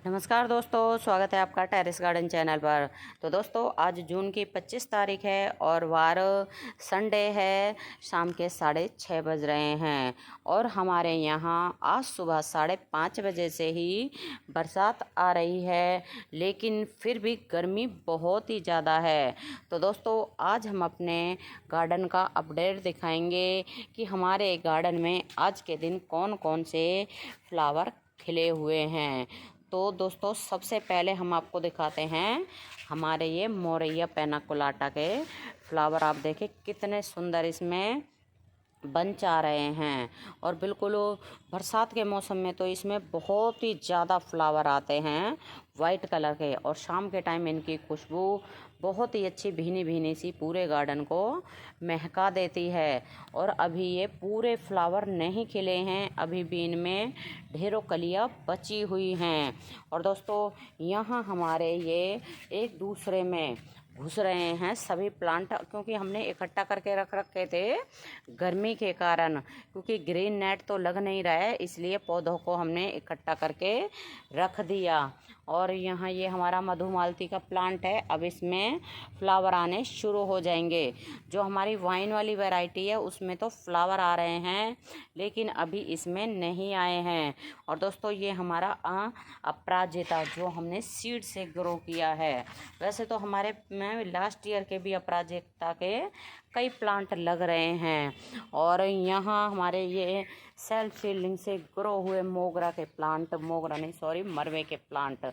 नमस्कार दोस्तों, स्वागत है आपका टेरेस गार्डन चैनल पर। तो दोस्तों, आज जून की 25 तारीख है और वार संडे है। शाम के 6:30 बज रहे हैं और हमारे यहाँ आज सुबह 5:30 बजे से ही बरसात आ रही है, लेकिन फिर भी गर्मी बहुत ही ज़्यादा है। तो दोस्तों, आज हम अपने गार्डन का अपडेट दिखाएंगे कि हमारे गार्डन में आज के दिन कौन कौन से फ्लावर खिले हुए हैं। तो दोस्तों, सबसे पहले हम आपको दिखाते हैं हमारे ये मोरैया पेनाकोलाटा के फ्लावर। आप देखें कितने सुंदर इसमें बंच आ रहे हैं और बिल्कुल बरसात के मौसम में तो इसमें बहुत ही ज़्यादा फ्लावर आते हैं वाइट कलर के। और शाम के टाइम इनकी खुशबू बहुत ही अच्छी भीनी भीनी सी पूरे गार्डन को महका देती है। और अभी ये पूरे फ्लावर नहीं खिले हैं, अभी भी इनमें ढेरों कलियां बची हुई हैं। और दोस्तों, यहाँ हमारे ये एक दूसरे में घुस रहे हैं सभी प्लांट, क्योंकि हमने इकट्ठा करके रख रखे थे गर्मी के कारण। क्योंकि ग्रीन नेट तो लग नहीं रहा है, इसलिए पौधों को हमने इकट्ठा करके रख दिया। और यहाँ ये हमारा मधुमालती का प्लांट है, अब इसमें फ्लावर आने शुरू हो जाएंगे। जो हमारी वाइन वाली वैरायटी है उसमें तो फ्लावर आ रहे हैं, लेकिन अभी इसमें नहीं आए हैं। और दोस्तों, ये हमारा अपराजिता जो हमने सीड से ग्रो किया है। वैसे तो हमारे में लास्ट ईयर के भी अपराजिता के कई प्लांट लग रहे हैं। और यहाँ हमारे ये सेल्फ सीडलिंग से ग्रो हुए मोगरा के प्लांट, मोगरा नहीं सॉरी मरवे के प्लांट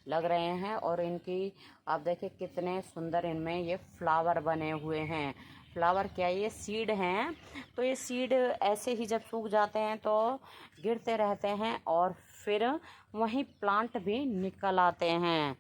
लग रहे हैं। और इनकी आप देखिए कितने सुंदर इनमें ये फ्लावर बने हुए हैं। फ्लावर क्या, ये सीड हैं। तो ये सीड ऐसे ही जब सूख जाते हैं तो गिरते रहते हैं और फिर वहीं प्लांट भी निकल आते हैं।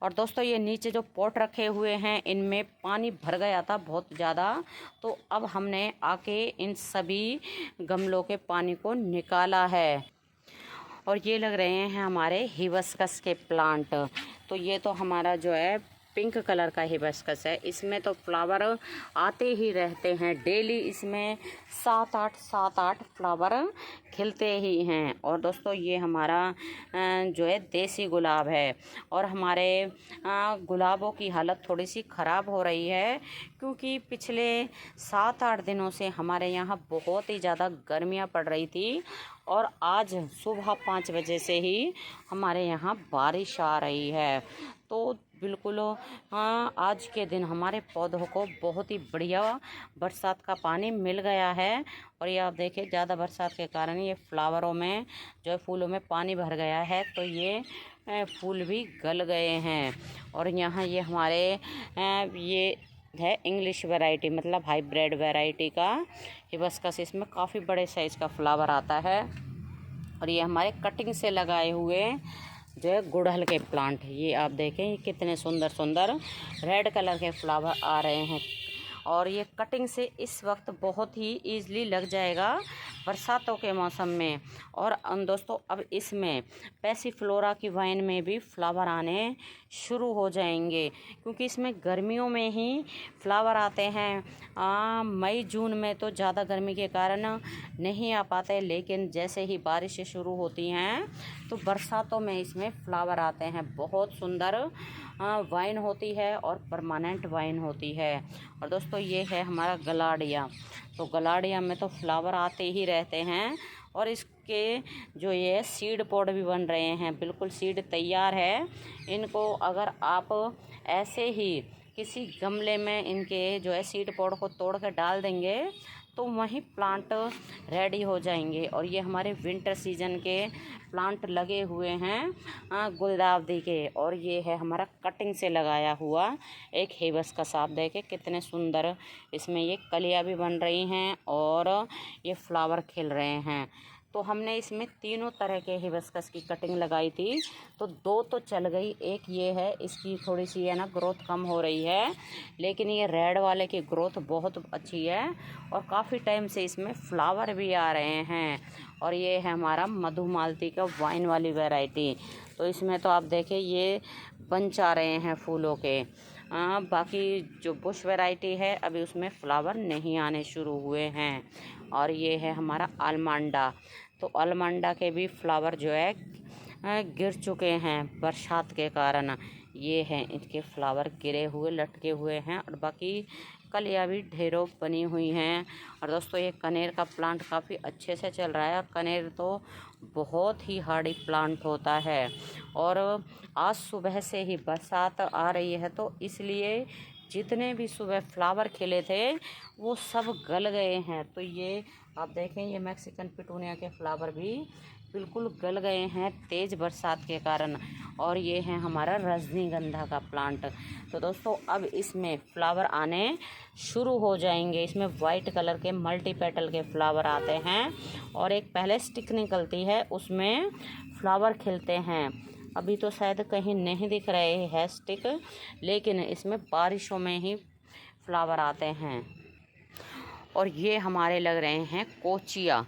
और दोस्तों, ये नीचे जो पॉट रखे हुए हैं इनमें पानी भर गया था बहुत ज़्यादा, तो अब हमने आके इन सभी गमलों के पानी को निकाला है। और ये लग रहे हैं हमारे हिबिस्कस के प्लांट। तो ये तो हमारा जो है पिंक कलर का हिबिस्कस है, इसमें तो फ्लावर आते ही रहते हैं डेली। इसमें 7-8 फ्लावर खिलते ही हैं। और दोस्तों, ये हमारा जो है देसी गुलाब है। और हमारे गुलाबों की हालत थोड़ी सी ख़राब हो रही है, क्योंकि पिछले 7-8 दिनों से हमारे यहाँ बहुत ही ज़्यादा गर्मियाँ पड़ रही थी। और आज सुबह 5 बजे से ही हमारे यहाँ बारिश आ रही है। तो बिल्कुल आज के दिन हमारे पौधों को बहुत ही बढ़िया बरसात का पानी मिल गया है। और ये आप देखिए ज़्यादा बरसात के कारण ये फ्लावरों में जो है फूलों में पानी भर गया है, तो ये फूल भी गल गए हैं। और यहाँ ये हमारे ये है इंग्लिश वैरायटी, मतलब हाइब्रिड वैरायटी का हिबिस्कस। इसमें काफ़ी बड़े साइज़ का फ्लावर आता है। और ये हमारे कटिंग से लगाए हुए जो है गुड़हल के प्लांट, ये आप देखें ये कितने सुंदर सुंदर रेड कलर के फ्लावर आ रहे हैं। और ये कटिंग से इस वक्त बहुत ही ईज़िली लग जाएगा बरसातों के मौसम में। और दोस्तों, अब इसमें पैसीफ्लोरा की वाइन में भी फ्लावर आने शुरू हो जाएंगे, क्योंकि इसमें गर्मियों में ही फ्लावर आते हैं। मई जून में तो ज़्यादा गर्मी के कारण नहीं आ पाते, लेकिन जैसे ही बारिशें शुरू होती हैं तो बरसातों में इसमें फ्लावर आते हैं। बहुत सुंदर वाइन होती है और परमानेंट वाइन होती है। और दोस्तों, ये है हमारा गलाडिया। तो गलाडिया में तो फ्लावर आते ही रहते हैं। और इसके जो ये सीड पॉड भी बन रहे हैं, बिल्कुल सीड तैयार है। इनको अगर आप ऐसे ही किसी गमले में इनके जो है सीड पॉड को तोड़ कर डाल देंगे तो वहीं प्लांट रेडी हो जाएंगे। और ये हमारे विंटर सीजन के प्लांट लगे हुए हैं गुलदावदी के। और ये है हमारा कटिंग से लगाया हुआ एक हिबिस्कस। आप देखें कितने सुंदर इसमें ये कलियां भी बन रही हैं और ये फ्लावर खिल रहे हैं। तो हमने इसमें तीनों तरह के हिबिस्कस की कटिंग लगाई थी, तो 2 तो चल गई। एक ये है, इसकी थोड़ी सी है ना ग्रोथ कम हो रही है, लेकिन ये रेड वाले की ग्रोथ बहुत अच्छी है और काफ़ी टाइम से इसमें फ्लावर भी आ रहे हैं। और ये है हमारा मधुमालती का वाइन वाली वैरायटी। तो इसमें तो आप देखें ये बंच आ रहे हैं फूलों के। बाकी जो बुश वैरायटी है अभी उसमें फ्लावर नहीं आने शुरू हुए हैं। और ये है हमारा अलमांडा। तो अलमांडा के भी फ्लावर जो है गिर चुके हैं बरसात के कारण। ये हैं इनके फ्लावर गिरे हुए लटके हुए हैं और बाकी कलियाँ भी ढेरों बनी हुई हैं। और दोस्तों ये कनेर का प्लांट काफ़ी अच्छे से चल रहा है और कनेर तो बहुत ही हार्डी प्लांट होता है। और आज सुबह से ही बरसात आ रही है तो इसलिए जितने भी सुबह फ्लावर खिले थे वो सब गल गए हैं। तो ये आप देखें, ये मैक्सिकन पिटूनिया के फ्लावर भी बिल्कुल गल गए हैं तेज़ बरसात के कारण। और ये है हमारा रजनीगंधा का प्लांट। तो दोस्तों अब इसमें फ्लावर आने शुरू हो जाएंगे। इसमें वाइट कलर के मल्टी पेटल के फ्लावर आते हैं और एक पहले स्टिक निकलती है, उसमें फ्लावर खिलते हैं। अभी तो शायद कहीं नहीं दिख रहे हैं स्टिक, लेकिन इसमें बारिशों में ही फ्लावर आते हैं। और ये हमारे लग रहे हैं कोचिया।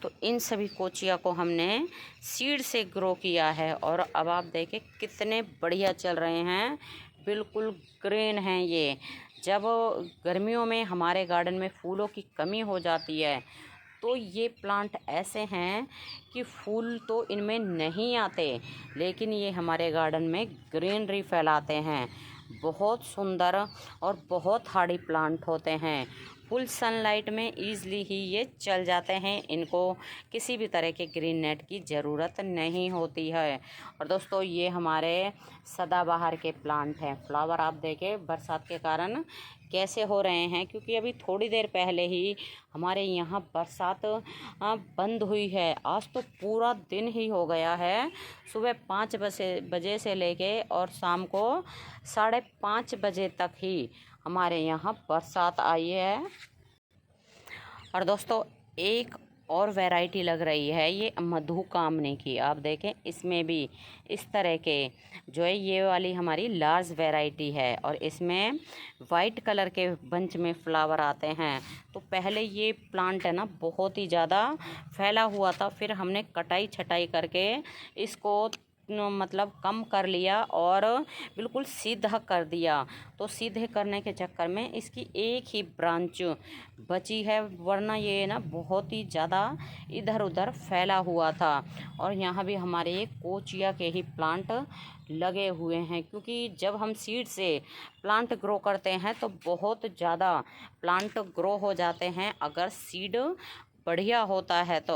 तो इन सभी कोचिया को हमने सीड से ग्रो किया है और अब आप देखें कितने बढ़िया चल रहे हैं, बिल्कुल ग्रीन हैं ये। जब गर्मियों में हमारे गार्डन में फूलों की कमी हो जाती है तो ये प्लांट ऐसे हैं कि फूल तो इनमें नहीं आते, लेकिन ये हमारे गार्डन में ग्रीनरी फैलाते हैं। बहुत सुंदर और बहुत हार्डी प्लांट होते हैं। फुल सनलाइट में ईज़िली ही ये चल जाते हैं, इनको किसी भी तरह के ग्रीन नेट की ज़रूरत नहीं होती है। और दोस्तों ये हमारे सदाबहार के प्लांट हैं। फ्लावर आप देखें बरसात के कारण कैसे हो रहे हैं, क्योंकि अभी थोड़ी देर पहले ही हमारे यहाँ बरसात बंद हुई है। आज तो पूरा दिन ही हो गया है, सुबह 5 बजे से लेके और शाम को 5:30 बजे तक ही हमारे यहाँ बरसात आई है। और दोस्तों एक और वैरायटी लग रही है ये मधुकामनी की। आप देखें इसमें भी इस तरह के जो है, ये वाली हमारी लार्ज वैरायटी है और इसमें वाइट कलर के बंच में फ्लावर आते हैं। तो पहले ये प्लांट है ना बहुत ही ज़्यादा फैला हुआ था, फिर हमने कटाई छटाई करके इसको मतलब कम कर लिया और बिल्कुल सीधा कर दिया। तो सीधे करने के चक्कर में इसकी एक ही ब्रांच बची है, वरना ये ना बहुत ही ज़्यादा इधर उधर फैला हुआ था। और यहाँ भी हमारे ये कोचिया के ही प्लांट लगे हुए हैं, क्योंकि जब हम सीड से प्लांट ग्रो करते हैं तो बहुत ज़्यादा प्लांट ग्रो हो जाते हैं अगर सीड बढ़िया होता है तो।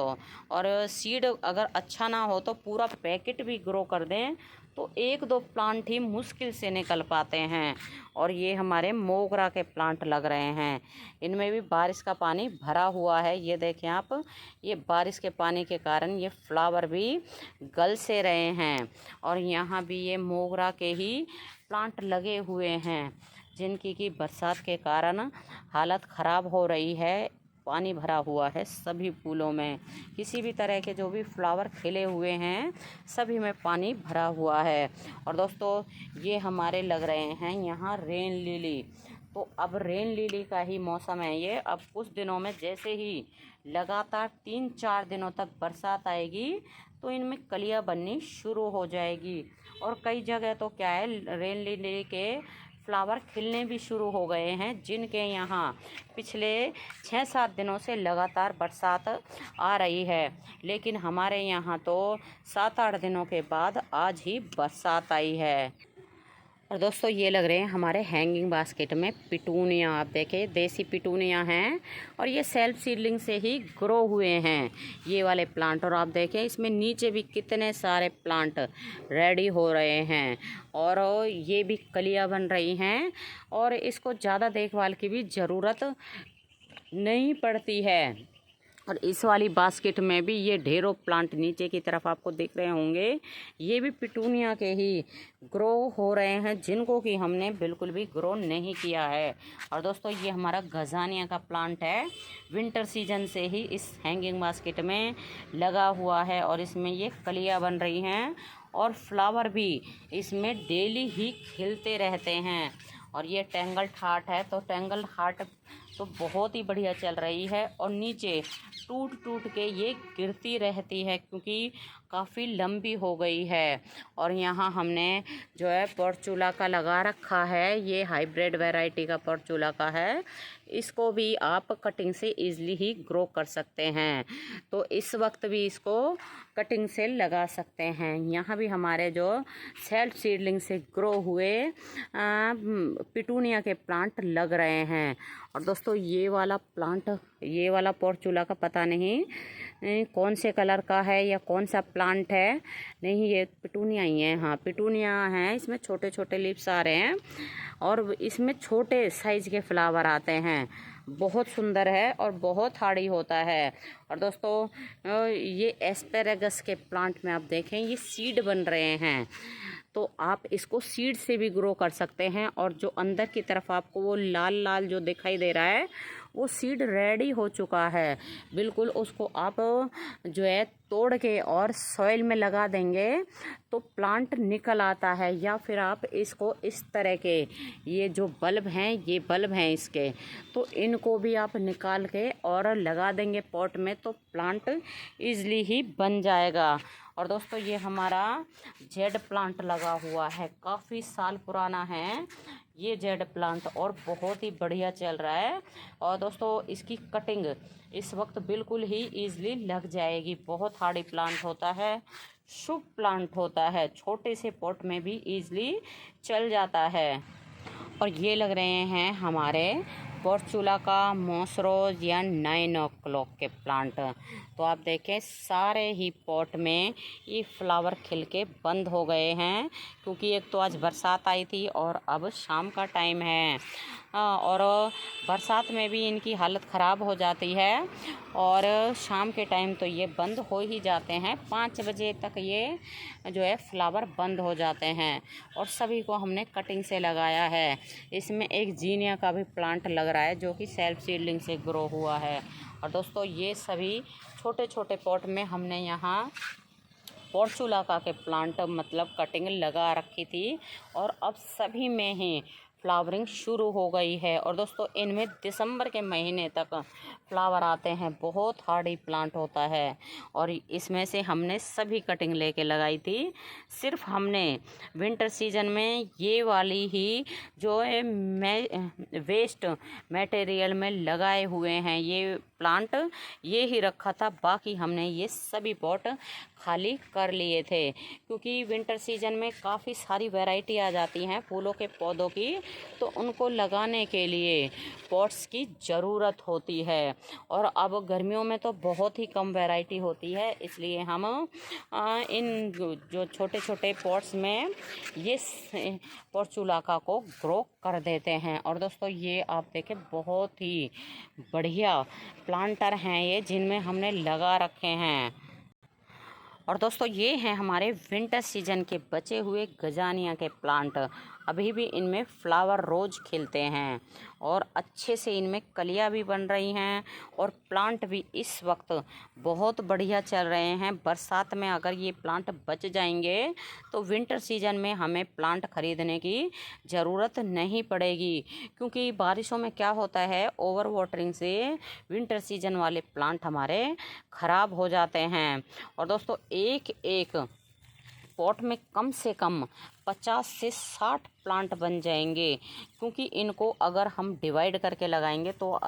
और सीड अगर अच्छा ना हो तो पूरा पैकेट भी ग्रो कर दें तो 1-2 प्लांट ही मुश्किल से निकल पाते हैं। और ये हमारे मोगरा के प्लांट लग रहे हैं, इनमें भी बारिश का पानी भरा हुआ है। ये देखें आप, ये बारिश के पानी के कारण ये फ्लावर भी गल से रहे हैं। और यहाँ भी ये मोगरा के ही प्लांट लगे हुए हैं, जिनकी की बरसात के कारण हालत ख़राब हो रही है। पानी भरा हुआ है सभी फूलों में, किसी भी तरह के जो भी फ्लावर खिले हुए हैं सभी में पानी भरा हुआ है। और दोस्तों ये हमारे लग रहे हैं यहाँ रेन लिली। तो अब रेन लिली का ही मौसम है ये। अब कुछ दिनों में जैसे ही लगातार 3-4 दिनों तक बरसात आएगी तो इनमें कलियां बननी शुरू हो जाएगी। और कई जगह तो क्या है, रेन लिली के फ्लावर खिलने भी शुरू हो गए हैं, जिनके यहाँ पिछले 6-7 दिनों से लगातार बरसात आ रही है। लेकिन हमारे यहाँ तो 7-8 दिनों के बाद आज ही बरसात आई है। और दोस्तों ये लग रहे हैं हमारे हैंगिंग बास्केट में पिटूनिया। आप देखें देसी पिटूनिया हैं और ये सेल्फ सीडलिंग से ही ग्रो हुए हैं ये वाले प्लांट। और आप देखें इसमें नीचे भी कितने सारे प्लांट रेडी हो रहे हैं और ये भी कलियां बन रही हैं और इसको ज़्यादा देखभाल की भी ज़रूरत नहीं पड़ती है। और इस वाली बास्केट में भी ये ढेरों प्लांट नीचे की तरफ आपको दिख रहे होंगे, ये भी पिटूनिया के ही ग्रो हो रहे हैं, जिनको कि हमने बिल्कुल भी ग्रो नहीं किया है। और दोस्तों ये हमारा गजानिया का प्लांट है, विंटर सीजन से ही इस हैंगिंग बास्केट में लगा हुआ है और इसमें ये कलियां बन रही हैं और फ्लावर भी इसमें डेली ही खिलते रहते हैं। और ये टेंगल हार्ट है, तो टेंगल हार्ट तो बहुत ही बढ़िया चल रही है और नीचे टूट टूट के ये गिरती रहती है, क्योंकि काफ़ी लंबी हो गई है। और यहाँ हमने जो है पोर्चुला का लगा रखा है, ये हाइब्रिड वैरायटी का पोर्चुला का है। इसको भी आप कटिंग से इजीली ही ग्रो कर सकते हैं, तो इस वक्त भी इसको कटिंग से लगा सकते हैं। यहाँ भी हमारे जो सेल्फ सीडलिंग से ग्रो हुए पिटूनिया के प्लांट लग रहे हैं। और दोस्तों ये वाला प्लांट, ये वाला पोर्चुला का पता नहीं कौन से कलर का है या कौन सा प्लांट है। नहीं, ये पिटूनिया ही है। हाँ, पिटूनिया है। इसमें छोटे छोटे लीव्स आ रहे हैं और इसमें छोटे साइज के फ्लावर आते हैं। बहुत सुंदर है और बहुत हार्डी होता है। और दोस्तों ये एस्पेरेगस के प्लांट में आप देखें, ये सीड बन रहे हैं, तो आप इसको सीड से भी ग्रो कर सकते हैं। और जो अंदर की तरफ आपको वो लाल लाल जो दिखाई दे रहा है, वो सीड रेडी हो चुका है बिल्कुल। उसको आप जो है तोड़ के और सॉइल में लगा देंगे तो प्लांट निकल आता है। या फिर आप इसको इस तरह के, ये जो बल्ब हैं, ये बल्ब हैं इसके, तो इनको भी आप निकाल के और लगा देंगे पॉट में, तो प्लांट ईज़िली ही बन जाएगा। और दोस्तों ये हमारा जेड प्लांट लगा हुआ है, काफ़ी साल पुराना है ये जेड प्लांट और बहुत ही बढ़िया चल रहा है। और दोस्तों इसकी कटिंग इस वक्त बिल्कुल ही ईज़िली लग जाएगी। बहुत हार्डी प्लांट होता है, शुभ प्लांट होता है, छोटे से पॉट में भी ईज़िली चल जाता है। और ये लग रहे हैं हमारे पोर्चुला का मॉसरोज या 9 o'clock के प्लांट। तो आप देखें सारे ही पॉट में ये फ्लावर खिल के बंद हो गए हैं, क्योंकि एक तो आज बरसात आई थी और अब शाम का टाइम है। और बरसात में भी इनकी हालत ख़राब हो जाती है और शाम के टाइम तो ये बंद हो ही जाते हैं। 5 बजे तक ये जो है फ्लावर बंद हो जाते हैं। और सभी को हमने कटिंग से लगाया है। इसमें एक जीनिया का भी प्लांट लग रहा है जो कि सेल्फ सीडलिंग से ग्रो हुआ है। और दोस्तों ये सभी छोटे छोटे पॉट में हमने यहाँ पोर्चुला का के प्लांट मतलब कटिंग लगा रखी थी और अब सभी में ही फ्लावरिंग शुरू हो गई है। और दोस्तों इनमें दिसंबर के महीने तक फ्लावर आते हैं। बहुत हार्डी प्लांट होता है और इसमें से हमने सभी कटिंग लेके लगाई थी। सिर्फ हमने विंटर सीजन में ये वाली ही जो है वेस्ट मटेरियल में लगाए हुए हैं ये प्लांट, ये ही रखा था। बाकी हमने ये सभी पॉट खाली कर लिए थे, क्योंकि विंटर सीजन में काफ़ी सारी वैरायटी आ जाती हैं फूलों के पौधों की, तो उनको लगाने के लिए पॉट्स की ज़रूरत होती है। और अब गर्मियों में तो बहुत ही कम वैरायटी होती है, इसलिए हम इन जो छोटे छोटे पॉट्स में ये पोर्चुलाका को ग्रो कर देते हैं। और दोस्तों ये आप देखें बहुत ही बढ़िया प्लांटर हैं ये, जिनमें हमने लगा रखे हैं। और दोस्तों ये हैं हमारे विंटर सीजन के बचे हुए गजानिया के प्लांट। अभी भी इनमें फ्लावर रोज़ खिलते हैं और अच्छे से इनमें कलियां भी बन रही हैं और प्लांट भी इस वक्त बहुत बढ़िया चल रहे हैं। बरसात में अगर ये प्लांट बच जाएंगे तो विंटर सीजन में हमें प्लांट ख़रीदने की ज़रूरत नहीं पड़ेगी, क्योंकि बारिशों में क्या होता है, ओवर वाटरिंग से विंटर सीजन वाले प्लांट हमारे ख़राब हो जाते हैं। और दोस्तों एक एक पॉट में कम से कम 50 से 60 प्लांट बन जाएंगे, क्योंकि इनको अगर हम डिवाइड करके लगाएंगे तो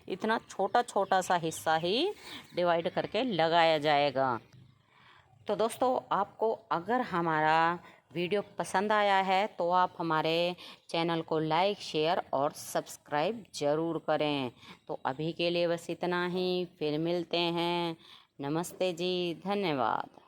इतना छोटा छोटा सा हिस्सा ही डिवाइड करके लगाया जाएगा। तो दोस्तों आपको अगर हमारा वीडियो पसंद आया है तो आप हमारे चैनल को लाइक, शेयर और सब्सक्राइब ज़रूर करें। तो अभी के लिए बस इतना ही, फिर मिलते हैं। नमस्ते जी, धन्यवाद।